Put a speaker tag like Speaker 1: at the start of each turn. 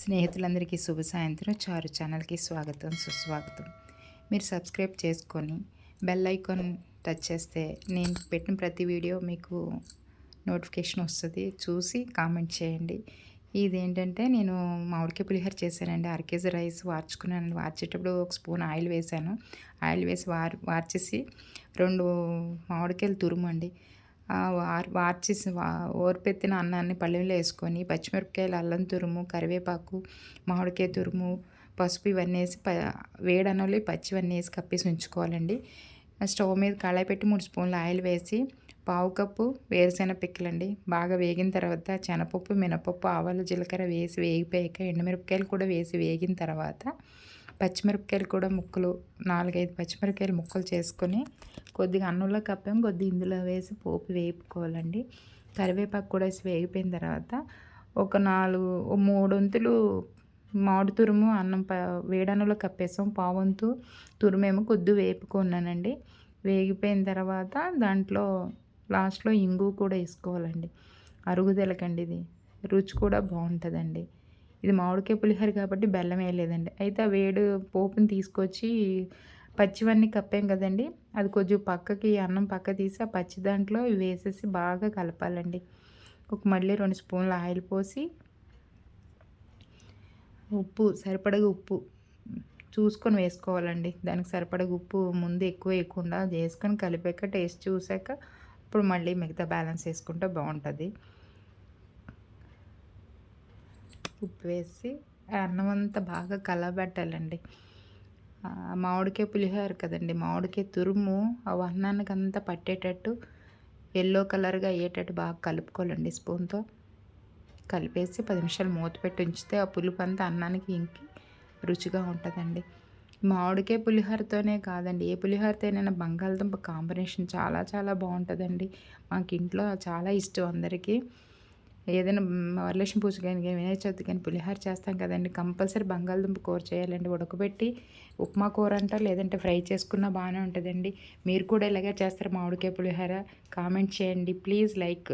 Speaker 1: స్నేహితులందరికీ శుభ సాయంత్రం. చారు ఛానల్కి స్వాగతం, సుస్వాగతం. మీరు సబ్స్క్రైబ్ చేసుకొని బెల్ ఐకాన్ టచ్ చేస్తే నేను పెట్టిన ప్రతి వీడియో మీకు నోటిఫికేషన్ వస్తుంది. చూసి కామెంట్ చేయండి. ఇదేంటంటే నేను మామిడికాయ పులిహోర చేశానండి. అరకేజీ రైస్ వార్చుకున్నానండి. వార్చేటప్పుడు ఒక స్పూన్ ఆయిల్ వేసాను. ఆయిల్ వేసి వార్చేసి 2 మామిడికాయలు తురుమండి. వార్చేసి ఓర్పెత్తిన అన్నాన్ని పళ్ళెంలో వేసుకొని పచ్చిమిరపకాయలు, అల్లం తురుము, కరివేపాకు, మామిడికాయ తురుము, పసుపు ఇవన్నీ వేసి వేడన్నంలో పచ్చివన్నీ వేసి కప్పేసి ఉంచుకోవాలండి. స్టవ్ మీద కళాయి పెట్టి 3 స్పూన్ల ఆయిల్ వేసి పావు కప్పు వేరుశెనగ పిక్కలండి బాగా వేగిన తర్వాత శనగపప్పు, మినపప్పు, ఆవాలు, జీలకర్ర వేసి వేగిపోయాక ఎండుమిరపకాయలు కూడా వేసి వేగిన తర్వాత పచ్చిమిరపకాయలు కూడా ముక్కలు 4-5 పచ్చిమిరపకాయలు ముక్కలు చేసుకొని కొద్దిగా అన్నంలో కప్పాము, కొద్దిగా ఇందులో వేసి పోపు వేపుకోవాలండి. కరివేపాకు కూడా వేసి వేగిపోయిన తర్వాత ఒక 3 వంతులు మామిడి తురుము అన్నం వేడన్నంలో కప్పేసాం. పావంతు తురుమేమో కొద్ది వేపుకున్నానండి. వేగిపోయిన తర్వాత దాంట్లో లాస్ట్లో ఇంగు కూడా వేసుకోవాలండి. అరుగుదలకండి ఇది రుచి కూడా బాగుంటుందండి. ఇది మామిడికాయ పులిహోర కాబట్టి బెల్లం వేయలేదండి. అయితే ఆ వేడి పోపుని తీసుకొచ్చి పచ్చివన్నీ కప్పాం కదండి, అది కొంచెం పక్కకి అన్నం పక్క తీసి ఆ పచ్చి దాంట్లో వేసేసి బాగా కలపాలండి. మళ్ళీ 2 స్పూన్ల ఆయిల్ పోసి ఉప్పు సరిపడగా ఉప్పు చూసుకొని వేసుకోవాలండి. దానికి సరిపడగా ఉప్పు ముందు ఎక్కువ వేయకుండా చేసుకొని కలిపాక టేస్ట్ చూసాక ఇప్పుడు మళ్ళీ మిగతా బ్యాలెన్స్ వేసుకుంటే బాగుంటుంది. ఉప్పు వేసి అన్నం అంతా బాగా కలబెట్టాలండి. మామిడికాయ పులిహోర కదండి, మామిడికాయ తురుము ఆ అన్నానికి అంతా పట్టేటట్టు ఎల్లో కలర్గా అయ్యేటట్టు బాగా కలుపుకోవాలండి. స్పూన్తో కలిపేసి 10 నిమిషాలు మూత పెట్టి ఉంచితే ఆ పులుపు అంతా అన్నానికి ఇంకి రుచిగా ఉంటుందండి. మామిడికాయ పులిహోరతోనే కాదండి, ఏ పులిహోరతోనైనా బంగాళదుంప కాంబినేషన్ చాలా చాలా బాగుంటుందండి. మాకు ఇంట్లో చాలా ఇష్టం అందరికీ. ఏదైనా వరలక్ష్మి పూజ కానీ వినాయక చవితి కానీ పులిహోర చేస్తాం కదండి, కంపల్సరీ బంగాళదుంప కూర చేయాలండి. ఉడకబెట్టి ఉప్మా కూర అంటారు, లేదంటే ఫ్రై చేసుకున్నా బాగానే ఉంటుందండి. మీరు కూడా ఇలాగే చేస్తారు మామిడికాయ పులిహోర? కామెంట్ చేయండి ప్లీజ్. లైక్